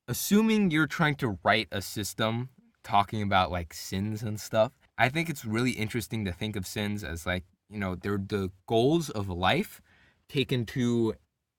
assuming you're trying to write a system talking about like sins and stuff, I think it's really interesting to think of sins as like, they're the goals of life taken to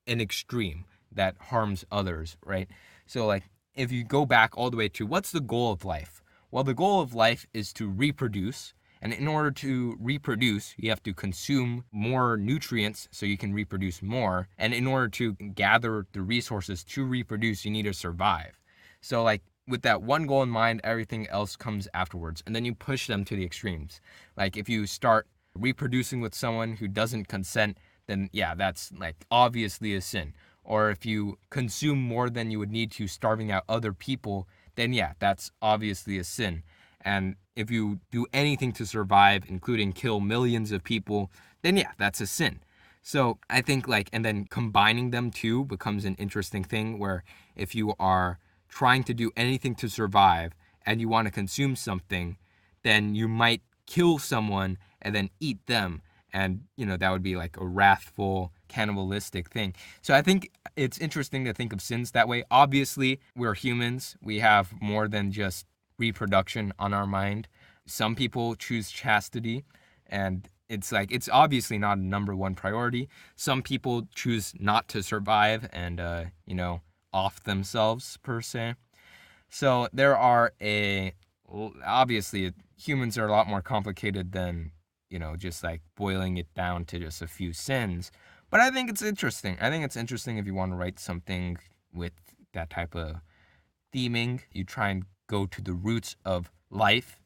an extreme that harms others, right? So, like, if you go back all the way to what's the goal of life? Well, the goal of life is to reproduce. And in order to reproduce, you have to consume more nutrients so you can reproduce more. And in order to gather the resources to reproduce, you need to survive. So, like, with that one goal in mind, everything else comes afterwards. And then you push them to the extremes. Like, if you start reproducing with someone who doesn't consent, then yeah, that's like obviously a sin. Or if you consume more than you would need to, starving out other people, then yeah, that's obviously a sin. And if you do anything to survive, including kill millions of people, then yeah, that's a sin. So I think like, and then combining them too becomes an interesting thing where if you are trying to do anything to survive and you want to consume something, then you might kill someone and then eat them. And, that would be like a wrathful, cannibalistic thing. So I think it's interesting to think of sins that way. Obviously, we're humans. We have more than just reproduction on our mind. Some people choose chastity, and it's like, it's obviously not a number one priority. Some people choose not to survive and, off themselves, per se. So there are obviously, humans are a lot more complicated than, just like boiling it down to just a few sins. But I think it's interesting. I think it's interesting if you want to write something with that type of theming. You try and go to the roots of life,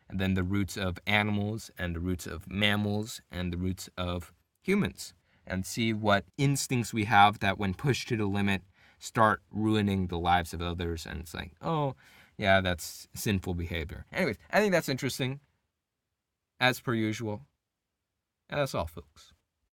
and then the roots of animals, and the roots of mammals, and the roots of humans, and see what instincts we have that, when pushed to the limit, start ruining the lives of others. And it's like, oh, yeah, that's sinful behavior. Anyways, I think that's interesting, as per usual. And that's all, folks.